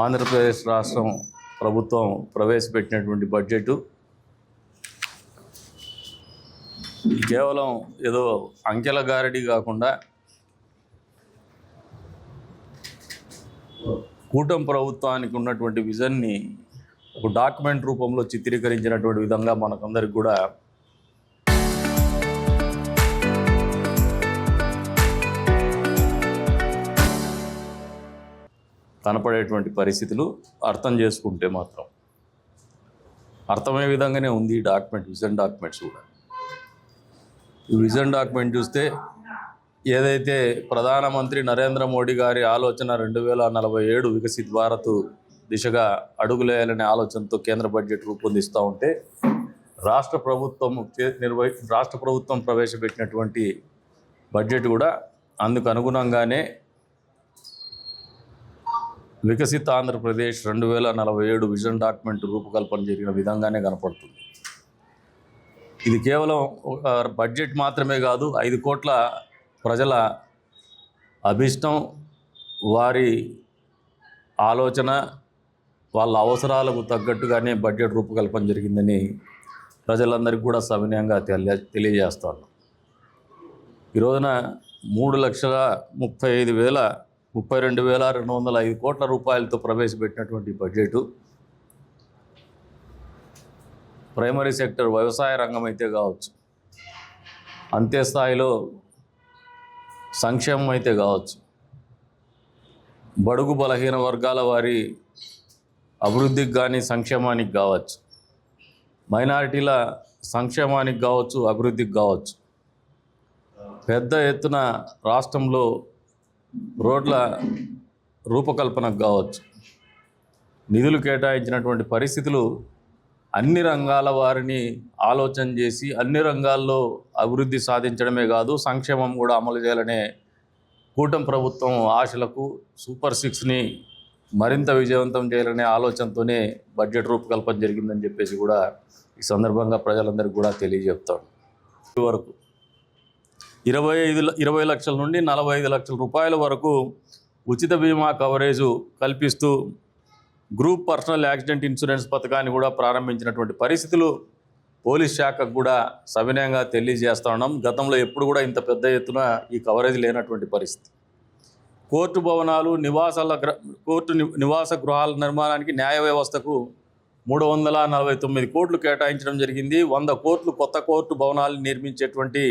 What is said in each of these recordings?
ఆంధ్రప్రదేశ్ రాష్ట్రం ప్రభుత్వం ప్రవేశపెట్టినటువంటి బడ్జెట్ కేవలం ఏదో అంకెల గారడి కాకుండా కూటమి ప్రభుత్వానికి ఉన్నటువంటి విజన్ని ఒక డాక్యుమెంట్ రూపంలో చిత్రీకరించినటువంటి విధంగా మనకందరికి కూడా కనపడేటువంటి పరిస్థితులు అర్థం చేసుకుంటే మాత్రం అర్థమయ్యే విధంగానే ఉంది ఈ డాక్యుమెంట్, విజన్ డాక్యుమెంట్స్ కూడా. ఈ విజన్ డాక్యుమెంట్ చూస్తే ఏదైతే ప్రధానమంత్రి నరేంద్ర మోడీ గారి ఆలోచన 2047 వికసిత్ భారత్ దిశగా అడుగులేయాలనే ఆలోచనతో కేంద్ర బడ్జెట్ రూపొందిస్తూ ఉంటే రాష్ట్ర ప్రభుత్వం ప్రవేశపెట్టినటువంటి బడ్జెట్ కూడా అందుకు అనుగుణంగానే వికసిత్ ఆంధ్రప్రదేశ్ 2047 విజన్ డాక్యుమెంట్ రూపకల్పన జరిగిన విధంగానే కనపడుతుంది. ఇది కేవలం ఒక బడ్జెట్ మాత్రమే కాదు, 5 కోట్ల ప్రజల అభిష్టం, వారి ఆలోచన, వాళ్ళ అవసరాలకు తగ్గట్టుగానే బడ్జెట్ రూపకల్పన జరిగిందని ప్రజలందరికీ కూడా సవినయంగా తెలియజేస్తాను. ఈ రోజున 3,32,205 కోట్ల రూపాయలతో ప్రవేశపెట్టినటువంటి బడ్జెటు ప్రైమరీ సెక్టర్ వ్యవసాయ రంగం అయితే కావచ్చు, అంతే స్థాయిలో సంక్షేమం అయితే కావచ్చు, బడుగు బలహీన వర్గాల వారి అభివృద్ధికి కానీ సంక్షేమానికి కావచ్చు, మైనారిటీల సంక్షేమానికి కావచ్చు, అభివృద్ధికి కావచ్చు, పెద్ద ఎత్తున రాష్ట్రంలో రోడ్ల రూపకల్పనకు కావచ్చు నిధులు కేటాయించినటువంటి పరిస్థితులు అన్ని రంగాల వారిని ఆలోచన చేసి అన్ని రంగాల్లో అభివృద్ధి సాధించడమే కాదు, సంక్షేమం కూడా అమలు చేయాలనే కూటమి ప్రభుత్వం ఆశలకు సూపర్ 6ని మరింత విజయవంతం చేయాలనే ఆలోచనతోనే బడ్జెట్ రూపకల్పన జరిగిందని చెప్పేసి కూడా ఈ సందర్భంగా ప్రజలందరికీ కూడా తెలియజెప్తాను. వరకు 20 లక్షల నుండి 45 లక్షల రూపాయల వరకు ఉచిత బీమా కవరేజు కల్పిస్తూ గ్రూప్ పర్సనల్ యాక్సిడెంట్ ఇన్సూరెన్స్ పథకాన్ని కూడా ప్రారంభించినటువంటి పరిస్థితులు పోలీస్ శాఖకు కూడా సవినయంగా తెలియజేస్తా ఉన్నాం. గతంలో ఎప్పుడు కూడా ఇంత పెద్ద ఎత్తున ఈ కవరేజ్ లేనటువంటి పరిస్థితి. కోర్టు భవనాలు, నివాస గృహాల నిర్మాణానికి న్యాయ వ్యవస్థకు 349 కోట్లు కేటాయించడం జరిగింది. 100 కోట్లు కొత్త కోర్టు భవనాలు నిర్మించేటువంటి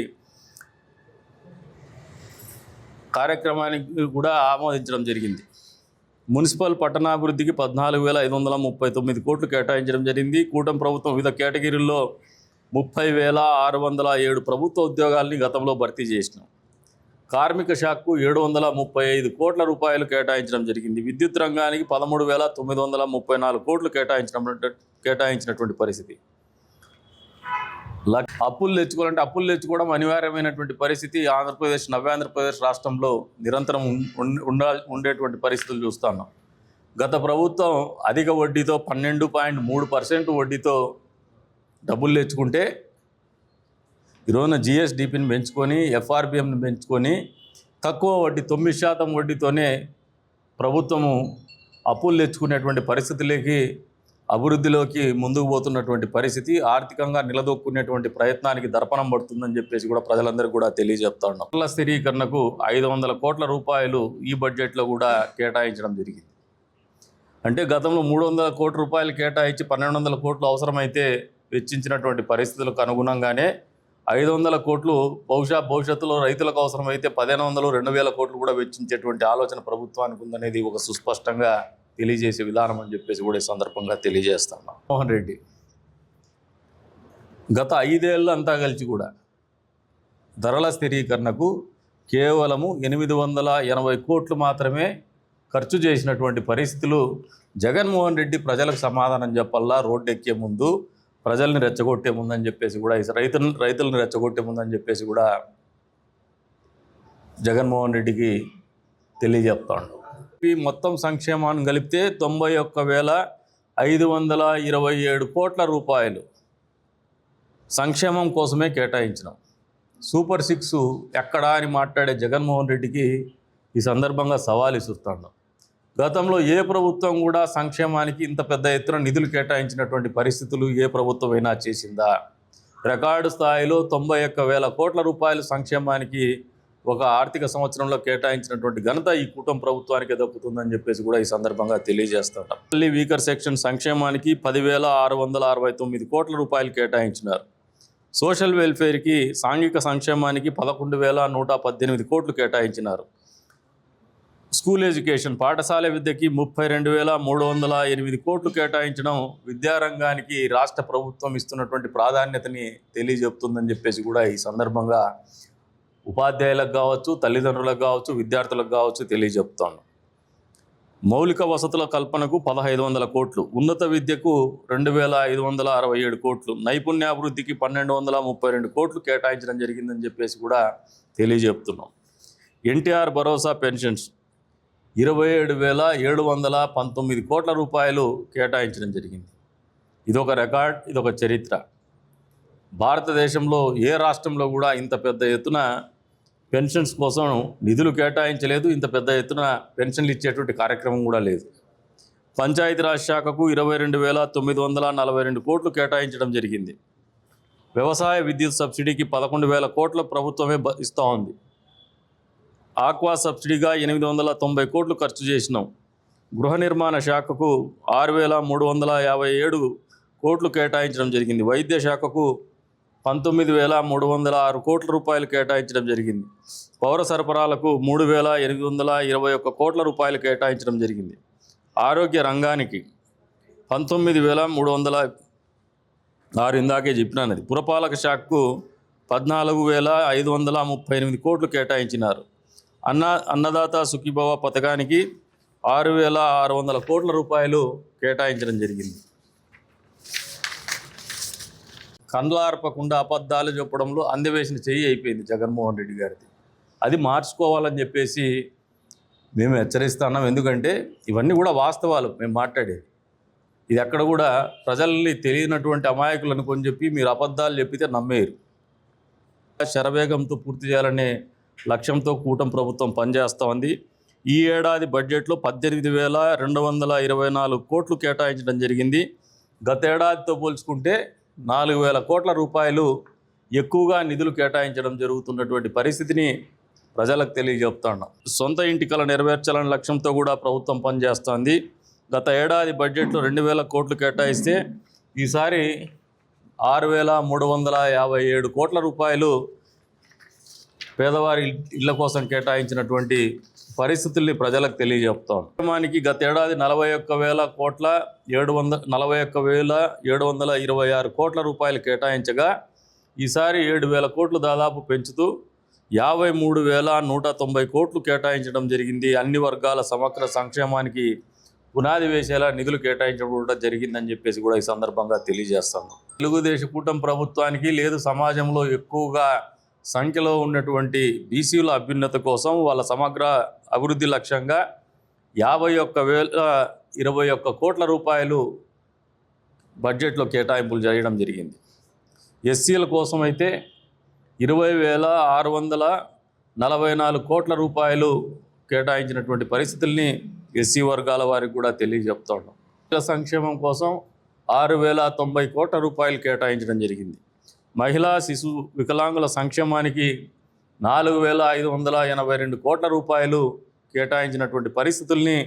కార్యక్రమానికి కూడా ఆమోదించడం జరిగింది. మున్సిపల్ పట్టణాభివృద్ధికి 14,539 కోట్లు కేటాయించడం జరిగింది. కూటమి ప్రభుత్వం వివిధ కేటగిరీల్లో 30,607 ప్రభుత్వ ఉద్యోగాల్ని గతంలో భర్తీ చేసినాం. కార్మిక శాఖకు 735 కోట్ల రూపాయలు కేటాయించడం జరిగింది. విద్యుత్ రంగానికి 13,934 కోట్లు కేటాయించినటువంటి పరిస్థితి. అప్పులు తెచ్చుకోవడం అనివార్యమైనటువంటి పరిస్థితి నవ్యాంధ్రప్రదేశ్ రాష్ట్రంలో నిరంతరం ఉండేటువంటి పరిస్థితులు చూస్తున్నాం. గత ప్రభుత్వం అధిక వడ్డీతో 12.3% వడ్డీతో డబ్బులు తెచ్చుకుంటే ఈరోజున జిఎస్డిపిని పెంచుకొని ఎఫ్ఆర్బిఎంని పెంచుకొని తక్కువ వడ్డీ 9% వడ్డీతోనే ప్రభుత్వము అప్పులు తెచ్చుకునేటువంటి పరిస్థితులకి అభివృద్ధిలోకి ముందుకు పోతున్నటువంటి పరిస్థితి, ఆర్థికంగా నిలదొక్కునేటువంటి ప్రయత్నానికి దర్పణం పడుతుందని చెప్పేసి కూడా ప్రజలందరికీ కూడా తెలియజెప్తా ఉన్నాం. కుల స్థిరీకరణకు 500 కోట్ల రూపాయలు ఈ బడ్జెట్లో కూడా కేటాయించడం జరిగింది. అంటే గతంలో 300 కోట్ల రూపాయలు కేటాయించి 1,200 కోట్లు అవసరమైతే వెచ్చించినటువంటి పరిస్థితులకు అనుగుణంగానే 500 కోట్లు భవిష్యత్తులో రైతులకు అవసరమైతే 1,500, 2,000 కోట్లు కూడా వెచ్చించేటువంటి ఆలోచన ప్రభుత్వానికి ఉందనేది ఒక సుస్పష్టంగా తెలియజేసే విధానం అని చెప్పేసి కూడా ఈ సందర్భంగా తెలియజేస్తాను. మోహన్ రెడ్డి గత 5 ఏళ్ళు అంతా కలిసి కూడా ధరల స్థిరీకరణకు కేవలము 880 కోట్లు మాత్రమే ఖర్చు చేసినటువంటి పరిస్థితులు. జగన్మోహన్ రెడ్డి ప్రజలకు సమాధానం చెప్పల్లా, రోడ్డు ఎక్కే ముందు ప్రజల్ని రెచ్చగొట్టే ముందని చెప్పేసి కూడా రైతులను రెచ్చగొట్టే ముందని చెప్పేసి కూడా జగన్మోహన్ రెడ్డికి తెలియజెప్తాడు. మొత్తం సంక్షేమాన్ని కలిపితే 91,527 కోట్ల రూపాయలు సంక్షేమం కోసమే కేటాయించినాం. సూపర్ 6 ఎక్కడా అని మాట్లాడే జగన్మోహన్ రెడ్డికి ఈ సందర్భంగా సవాల్ ఇస్తున్నాం. గతంలో ఏ ప్రభుత్వం కూడా సంక్షేమానికి ఇంత పెద్ద ఎత్తున నిధులు కేటాయించినటువంటి పరిస్థితులు ఏ ప్రభుత్వం అయినా చేసిందా? రికార్డు స్థాయిలో 91,000 కోట్ల రూపాయలు సంక్షేమానికి ఒక ఆర్థిక సంవత్సరంలో కేటాయించినటువంటి ఘనత ఈ కూటమి ప్రభుత్వానికి దక్కుతుందని చెప్పేసి కూడా ఈ సందర్భంగా తెలియజేస్తుంటాం. మళ్ళీ వీకర్ సెక్షన్ సంక్షేమానికి 10,669 కోట్ల రూపాయలు కేటాయించినారు. సోషల్ వెల్ఫేర్కి సాంఘిక సంక్షేమానికి 11,118 కోట్లు కేటాయించినారు. స్కూల్ ఎడ్యుకేషన్ పాఠశాల విద్యకి 32,308 కోట్లు కేటాయించడం విద్యారంగానికి రాష్ట్ర ప్రభుత్వం ఇస్తున్నటువంటి ప్రాధాన్యతని తెలియజెప్తుందని చెప్పేసి కూడా ఈ సందర్భంగా ఉపాధ్యాయులకు కావచ్చు, తల్లిదండ్రులకు కావచ్చు, విద్యార్థులకు కావచ్చు తెలియజెప్తాను. మౌలిక వసతుల కల్పనకు 1,500 కోట్లు, ఉన్నత విద్యకు 2,567 కోట్లు, నైపుణ్యాభివృద్ధికి 1,232 కోట్లు కేటాయించడం జరిగిందని చెప్పేసి కూడా తెలియజెప్తున్నాం. ఎన్టీఆర్ భరోసా పెన్షన్స్ 27,719 కోట్ల రూపాయలు కేటాయించడం జరిగింది. ఇదొక రికార్డ్, ఇదొక చరిత్ర. భారతదేశంలో ఏ రాష్ట్రంలో కూడా ఇంత పెద్ద ఎత్తున పెన్షన్స్ కోసం నిధులు కేటాయించలేదు, ఇంత పెద్ద ఎత్తున పెన్షన్లు ఇచ్చేటువంటి కార్యక్రమం కూడా లేదు. పంచాయతీరాజ్ శాఖకు 22,942 కోట్లు కేటాయించడం జరిగింది. వ్యవసాయ విద్యుత్ సబ్సిడీకి 11,000 కోట్ల ప్రభుత్వమే ఇస్తూ ఉంది. ఆక్వా సబ్సిడీగా 890 కోట్లు ఖర్చు చేసినాం. గృహ నిర్మాణ శాఖకు 6,357 కోట్లు కేటాయించడం జరిగింది. వైద్య శాఖకు 19,306 కోట్ల రూపాయలు కేటాయించడం జరిగింది. పౌర సరఫరాలకు 3,821 కోట్ల రూపాయలు కేటాయించడం జరిగింది. ఆరోగ్య రంగానికి 19,306 ఇందాకే చెప్పినానది. పురపాలక శాఖకు 14,538 కోట్లు కేటాయించినారు. అన్నదాత సుఖీభవ పథకానికి 6,600 కోట్ల రూపాయలు కేటాయించడం జరిగింది. కండ్లార్పకుండా అబద్ధాలు చెప్పడంలో అందవేసిన చెయ్యి అయిపోయింది జగన్మోహన్ రెడ్డి గారిది. అది మార్చుకోవాలని చెప్పేసి మేము హెచ్చరిస్తున్నాం. ఎందుకంటే ఇవన్నీ కూడా వాస్తవాలు మేము మాట్లాడేది. ఇది ఎక్కడ కూడా ప్రజల్ని తెలియనటువంటి అమాయకులు అనుకొని చెప్పి మీరు అబద్ధాలు చెప్పితే నమ్మేరు. శరవేగంతో పూర్తి చేయాలనే లక్ష్యంతో కూటమి ప్రభుత్వం పనిచేస్తూ ఉంది. ఈ ఏడాది బడ్జెట్లో 18,224 కోట్లు కేటాయించడం జరిగింది. గత ఏడాదితో పోల్చుకుంటే 4,000 కోట్ల రూపాయలు ఎక్కువగా నిధులు కేటాయించడం జరుగుతున్నటువంటి పరిస్థితిని ప్రజలకు తెలియజెప్తున్నాం. సొంత ఇంటి కల నెరవేర్చాలనే లక్ష్యంతో కూడా ప్రభుత్వం పనిచేస్తోంది. గత ఏడాది బడ్జెట్లో 2,000 కోట్లు కేటాయిస్తే ఈసారి 6,357 కోట్ల రూపాయలు పేదవారి ఇళ్ల కోసం కేటాయించినటువంటి పరిస్థితుల్ని ప్రజలకు తెలియజెప్తాం. గ్రామానికి గత ఏడాది 41,726 కోట్ల రూపాయలు కేటాయించగా ఈసారి 7,000 కోట్లు దాదాపు పెంచుతూ 53,190 కోట్లు కేటాయించడం జరిగింది. అన్ని వర్గాల సమగ్ర సంక్షేమానికి పునాది వేసేలా నిధులు కేటాయించడం కూడా జరిగిందని చెప్పేసి కూడా ఈ సందర్భంగా తెలియజేస్తాను. తెలుగుదేశం కూటమి ప్రభుత్వానికి లేదు సమాజంలో ఎక్కువగా సంఖ్యలో ఉన్నటువంటి బీసీల అభ్యున్నత కోసం వాళ్ళ సమగ్ర అభివృద్ధి లక్ష్యంగా 51,021 కోట్ల రూపాయలు బడ్జెట్లో కేటాయింపులు జరగడం జరిగింది. ఎస్సీల కోసం అయితే 20,644 కోట్ల రూపాయలు కేటాయించినటువంటి పరిస్థితుల్ని ఎస్సీ వర్గాల వారికి కూడా తెలియజెప్తా ఉన్నాం. సంక్షేమం కోసం 6,090 కోట్ల రూపాయలు కేటాయించడం జరిగింది. మహిళా శిశు వికలాంగుల సంక్షేమానికి 4,582 కోట్ల రూపాయలు కేటాయించినటువంటి పరిస్థితుల్ని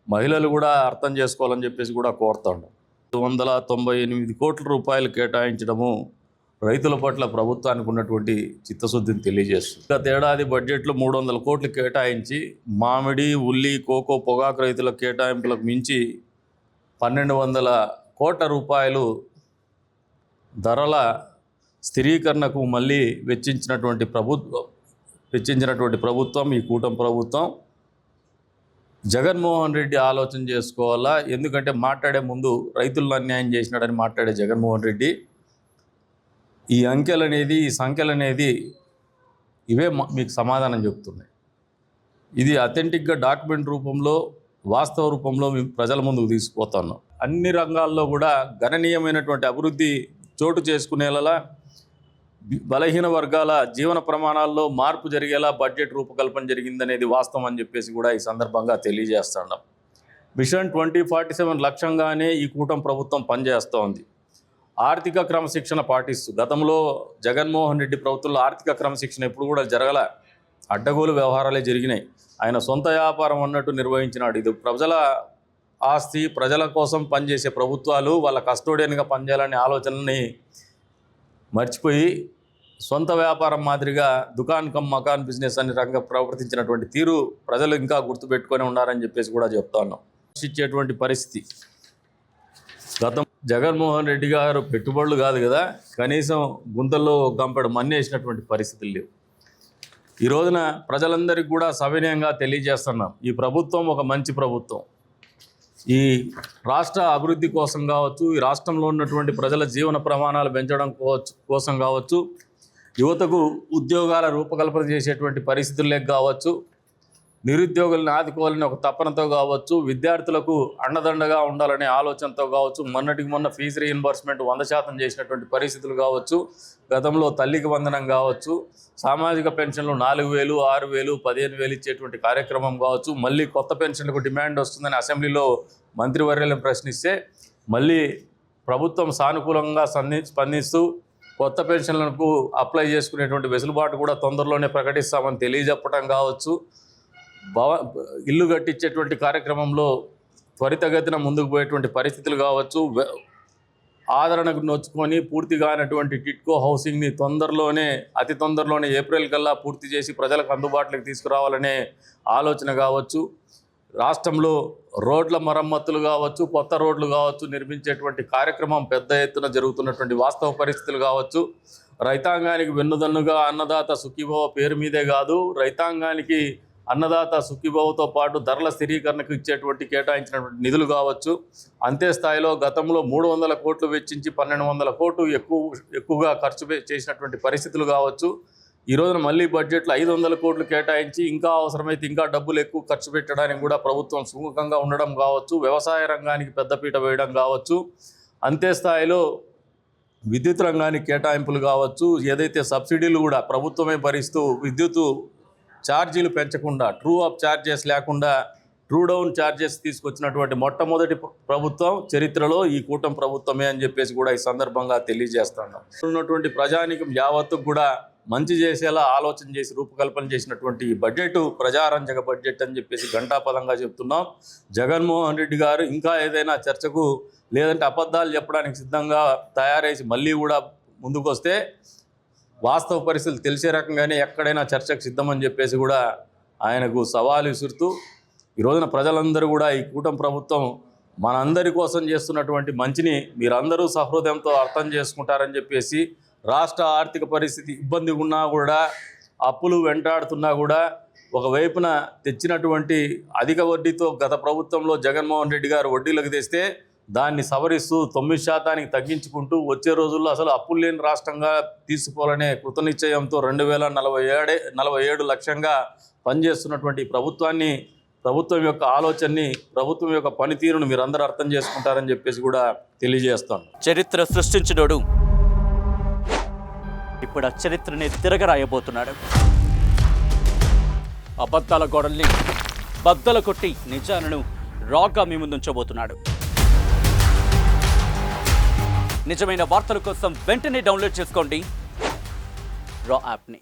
మహిళలు కూడా అర్థం చేసుకోవాలని చెప్పేసి కూడా కోరుతాడు. 298 కోట్ల రూపాయలు కేటాయించడము రైతుల పట్ల ప్రభుత్వానికి ఉన్నటువంటి చిత్తశుద్ధిని తెలియజేస్తుంది. గత ఏడాది బడ్జెట్లో 300 కోట్లు కేటాయించి మామిడి, ఉల్లి, కోకో, పొగాకు రైతుల కేటాయింపులకు మించి 1,200 కోట్ల రూపాయలు ధరల స్థిరీకరణకు మళ్ళీ వెచ్చించినటువంటి ప్రభుత్వం ఈ కూటమి ప్రభుత్వం. జగన్మోహన్ రెడ్డి ఆలోచన చేసుకోవాలా. ఎందుకంటే మాట్లాడే ముందు రైతులను అన్యాయం చేసినాడని మాట్లాడే జగన్మోహన్ రెడ్డి ఈ అంకెలనేది, ఈ సంఖ్యలనేది ఇవే మీకు సమాధానం చెప్తున్నాయి. ఇది అథెంటిక్గా డాక్యుమెంట్ రూపంలో, వాస్తవ రూపంలో మేము ప్రజల ముందుకు తీసుకుపోతున్నాం. అన్ని రంగాల్లో కూడా గణనీయమైనటువంటి అభివృద్ధి చోటు చేసుకునేలా, బలహీన వర్గాల జీవన ప్రమాణాల్లో మార్పు జరిగేలా బడ్జెట్ రూపకల్పన జరిగిందనేది వాస్తవం అని చెప్పేసి కూడా ఈ సందర్భంగా తెలియజేస్తున్నాం. మిషన్ 2047 లక్ష్యంగానే ఈ కూటమి ప్రభుత్వం పనిచేస్తోంది. ఆర్థిక క్రమశిక్షణ పాటిస్తూ గతంలో జగన్మోహన్ రెడ్డి ప్రభుత్వంలో ఆర్థిక క్రమశిక్షణ ఎప్పుడు కూడా జరగల, అడ్డగోలు వ్యవహారాలే జరిగినాయి. ఆయన సొంత వ్యాపారం అన్నట్టు నిర్వహించినాడు. ఇది ప్రజల ఆస్తి, ప్రజల కోసం పనిచేసే ప్రభుత్వాలు వాళ్ళ కస్టోడియన్గా పనిచేయాలనే ఆలోచనని మర్చిపోయి సొంత వ్యాపారం మాదిరిగా దుకాన్ కమ్ మకాన్ బిజినెస్ అనే రంగం ప్రవర్తించినటువంటి తీరు ప్రజలు ఇంకా గుర్తుపెట్టుకొని ఉన్నారని చెప్పేసి కూడా చెప్తా ఉన్నాం. ఇచ్చేటువంటి పరిస్థితి గతం జగన్మోహన్ రెడ్డి గారు పెట్టుబడులు కాదు కదా, కనీసం గుంతల్లో గంపెడు మన్నేసినటువంటి పరిస్థితులు లేవు. ఈ రోజున ప్రజలందరికీ కూడా సవినయంగా తెలియజేస్తున్నాం, ఈ ప్రభుత్వం ఒక మంచి ప్రభుత్వం. ఈ రాష్ట్ర అభివృద్ధి కోసం కావచ్చు, ఈ రాష్ట్రంలో ఉన్నటువంటి ప్రజల జీవన ప్రమాణాలు పెంచడం కోసం కావచ్చు, యువతకు ఉద్యోగాల రూపకల్పన చేసేటువంటి పరిస్థితుల్లోకి కావచ్చు, నిరుద్యోగులను ఆదుకోవాలని ఒక తపనతో కావచ్చు, విద్యార్థులకు అండదండగా ఉండాలనే ఆలోచనతో కావచ్చు, మొన్నటికి మొన్న ఫీజు రీఇంబర్స్మెంట్ 100% చేసినటువంటి పరిస్థితులు కావచ్చు, గతంలో తల్లికి వందనం కావచ్చు, సామాజిక పెన్షన్లు 4,000, 6,000, 15,000 ఇచ్చేటువంటి కార్యక్రమం కావచ్చు, మళ్ళీ కొత్త పెన్షన్లకు డిమాండ్ వస్తుందని అసెంబ్లీలో మంత్రివర్యులను ప్రశ్నిస్తే మళ్ళీ ప్రభుత్వం సానుకూలంగా స్పందిస్తూ కొత్త పెన్షన్లకు అప్లై చేసుకునేటువంటి వెసులుబాటు కూడా తొందరలోనే ప్రకటిస్తామని తెలియజెప్పడం కావచ్చు, ఇల్లు కట్టించేటువంటి కార్యక్రమంలో త్వరితగతిన ముందుకు పోయేటువంటి పరిస్థితులు కావచ్చు, ఆదరణకు నొచ్చుకొని పూర్తి కానటువంటి టిట్కో హౌసింగ్ని అతి తొందరలోనే ఏప్రిల్ కల్లా పూర్తి చేసి ప్రజలకు అందుబాటులోకి తీసుకురావాలనే ఆలోచన కావచ్చు, రాష్ట్రంలో రోడ్ల మరమ్మతులు కావచ్చు, కొత్త రోడ్లు కావచ్చు నిర్మించేటువంటి కార్యక్రమం పెద్ద ఎత్తున జరుగుతున్నటువంటి వాస్తవ పరిస్థితులు కావచ్చు, రైతాంగానికి వెన్నుదన్నుగా అన్నదాత సుఖీభవ పేరు మీదే కాదు, రైతాంగానికి అన్నదాత సుఖీభవతో పాటు ధరల స్థిరీకరణకు ఇచ్చేటువంటి కేటాయించినటువంటి నిధులు కావచ్చు, అంతే స్థాయిలో గతంలో 300 కోట్లు వెచ్చించి 1,200 కోట్లు ఎక్కువగా ఖర్చు చేసినటువంటి పరిస్థితులు కావచ్చు, ఈ రోజున మళ్ళీ బడ్జెట్లో 500 కోట్లు కేటాయించి ఇంకా అవసరమైతే ఇంకా డబ్బులు ఎక్కువ ఖర్చు పెట్టడానికి కూడా ప్రభుత్వం సుముఖంగా ఉండడం కావచ్చు, వ్యవసాయ రంగానికి పెద్దపీట వేయడం కావచ్చు, అంతే స్థాయిలో విద్యుత్ రంగానికి కేటాయింపులు కావచ్చు, ఏదైతే సబ్సిడీలు కూడా ప్రభుత్వమే భరిస్తూ విద్యుత్ ఛార్జీలు పెంచకుండా ట్రూ అప్ ఛార్జెస్ లేకుండా ట్రూ డౌన్ ఛార్జెస్ తీసుకొచ్చినటువంటి మొట్టమొదటి ప్రభుత్వం చరిత్రలో ఈ కూటమి ప్రభుత్వమే అని చెప్పేసి కూడా ఈ సందర్భంగా తెలియజేస్తున్నాం. ఉన్నటువంటి ప్రజానికం యావత్తు కూడా మంచి చేసేలా ఆలోచన చేసి రూపకల్పన చేసినటువంటి బడ్జెట్ ప్రజారంజక బడ్జెట్ అని చెప్పేసి ఘంటాపదంగా చెప్తున్నాం. జగన్మోహన్ రెడ్డి గారు ఇంకా ఏదైనా చర్చకు లేదంటే అబద్ధాలు చెప్పడానికి సిద్ధంగా తయారేసి మళ్ళీ కూడా ముందుకు వస్తే వాస్తవ పరిస్థితులు తెలిసే రకంగానే ఎక్కడైనా చర్చకు సిద్ధమని చెప్పేసి కూడా ఆయనకు సవాలు విసురుతూ ఈ రోజున ప్రజలందరూ కూడా ఈ కూటమి ప్రభుత్వం మనందరి కోసం చేస్తున్నటువంటి మంచిని మీరందరూ సహృదయంతో అర్థం చేసుకుంటారని చెప్పేసి, రాష్ట్ర ఆర్థిక పరిస్థితి ఇబ్బంది ఉన్నా కూడా, అప్పులు వెంటాడుతున్నా కూడా, ఒకవైపున తెచ్చినటువంటి అధిక వడ్డీతో గత ప్రభుత్వంలో జగన్మోహన్ రెడ్డి గారు వడ్డీలకు తెస్తే దాన్ని సవరిస్తూ 9% తగ్గించుకుంటూ వచ్చే రోజుల్లో అసలు అప్పులు లేని రాష్ట్రంగా తీసుకోవాలనే కృతనిశ్చయంతో 2047 లక్ష్యంగా పనిచేస్తున్నటువంటి ప్రభుత్వం యొక్క ఆలోచనని, ప్రభుత్వం యొక్క పనితీరును మీరందరూ అర్థం చేసుకుంటారని చెప్పేసి కూడా తెలియజేస్తాను. చరిత్ర సృష్టించినోడు ఇప్పుడు ఆ చరిత్రని తిరగరాయబోతున్నాడు. అబద్ధాల గోడల్ని బద్దలు కొట్టి నిజాలను రాగా మీ ముందుంచబోతున్నాడు. నిజమైన వార్తల కోసం వెంటనే డౌన్లోడ్ చేసుకోండి రా యాప్ని.